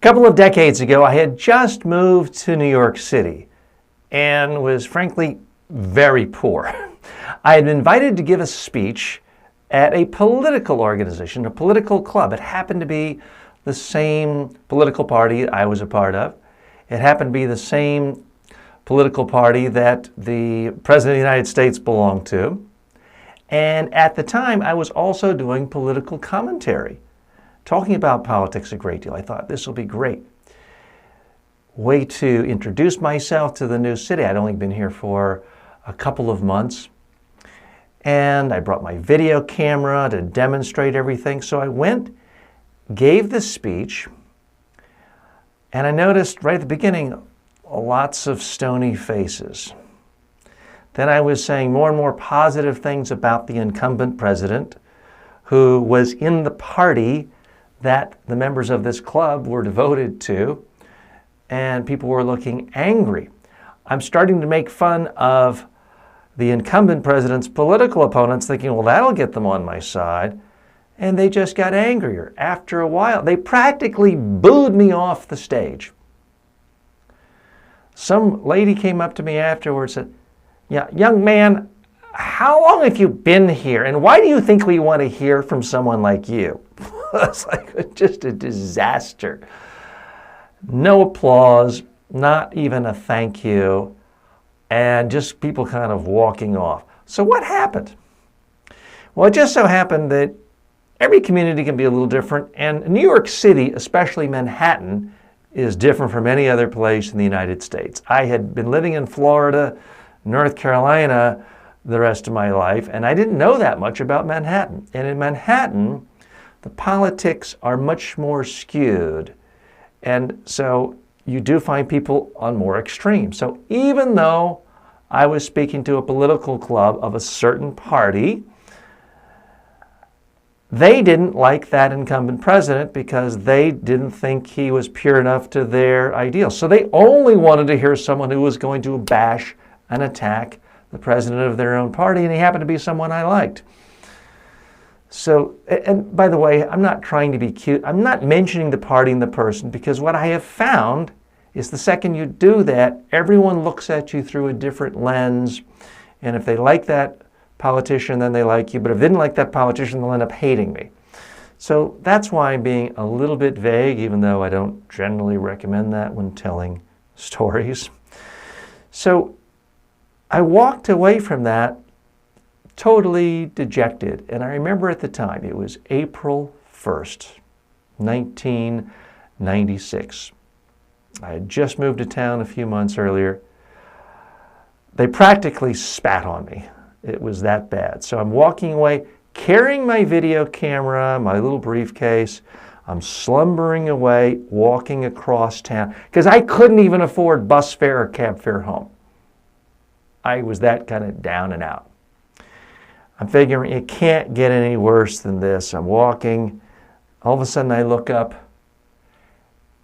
couple of decades ago, I had just moved to New York City and was frankly very poor. I had been invited to give a speech at a political organization, a political club. It happened to be the same political party I was a part of. It happened to be the same political party that the President of the United States belonged to. And at the time, I was also doing political commentary, talking about politics a great deal. I thought this will be great. Way to introduce myself to the new city. I'd only been here for a couple of months. And I brought my video camera to demonstrate everything. So I went, gave the speech, and I noticed right at the beginning, lots of stony faces. Then I was saying more and more positive things about the incumbent president, who was in the party that the members of this club were devoted to, and people were looking angry. I'm starting to make fun of the incumbent president's political opponents, thinking, well, that'll get them on my side. And they just got angrier. After a while, they practically booed me off the stage. Some lady came up to me afterwards and said, yeah, young man, how long have you been here? And why do you think we want to hear from someone like you? It's like just a disaster. No applause, not even a thank you, and just people kind of walking off. So what happened? Well, it just so happened that every community can be a little different, and New York City, especially Manhattan, is different from any other place in the United States. I had been living in Florida, North Carolina the rest of my life, and I didn't know that much about Manhattan. And in Manhattan, the politics are much more skewed. And so you do find people on more extremes. So even though I was speaking to a political club of a certain party, they didn't like that incumbent president because they didn't think he was pure enough to their ideals. So they only wanted to hear someone who was going to bash and attack the president of their own party, and he happened to be someone I liked. So, and by the way, I'm not trying to be cute. I'm not mentioning the party and the person, because what I have found is the second you do that, everyone looks at you through a different lens, and if they like that politician, then they like you. But if they didn't like that politician, they'll end up hating me. So that's why I'm being a little bit vague, even though I don't generally recommend that when telling stories. So I walked away from that totally dejected. And I remember at the time, it was April 1st, 1996. I had just moved to town a few months earlier. They practically spat on me. It was that bad. So I'm walking away, carrying my video camera, my little briefcase. I'm slumbering away, walking across town, because I couldn't even afford bus fare or cab fare home. I was that kind of down and out. I'm figuring it can't get any worse than this. I'm walking. All of a sudden I look up.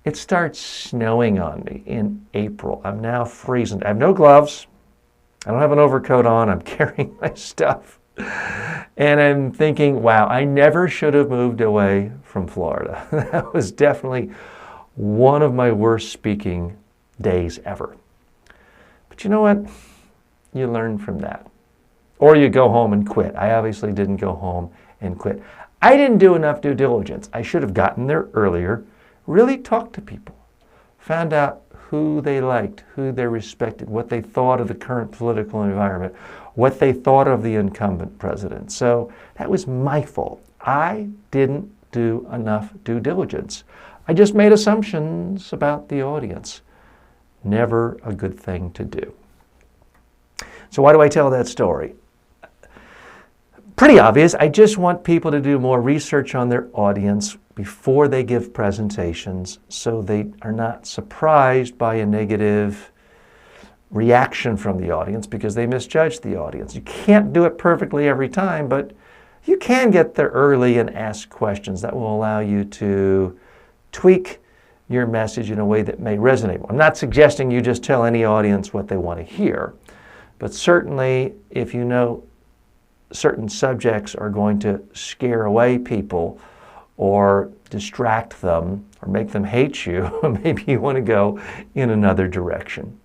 It starts snowing on me in April. I'm now freezing. I have no gloves. I don't have an overcoat on. I'm carrying my stuff. And I'm thinking, wow, I never should have moved away from Florida. That was definitely one of my worst speaking days ever. But you know what? You learn from that. Or you go home and quit. I obviously didn't go home and quit. I didn't do enough due diligence. I should have gotten there earlier, really talked to people, found out who they liked, who they respected, what they thought of the current political environment, what they thought of the incumbent president. So that was my fault. I didn't do enough due diligence. I just made assumptions about the audience. Never a good thing to do. So why do I tell that story? Pretty obvious. I just want people to do more research on their audience before they give presentations, so they are not surprised by a negative reaction from the audience because they misjudged the audience. You can't do it perfectly every time, but you can get there early and ask questions that will allow you to tweak your message in a way that may resonate. I'm not suggesting you just tell any audience what they want to hear, but certainly if you know certain subjects are going to scare away people or distract them or make them hate you, maybe you want to go in another direction.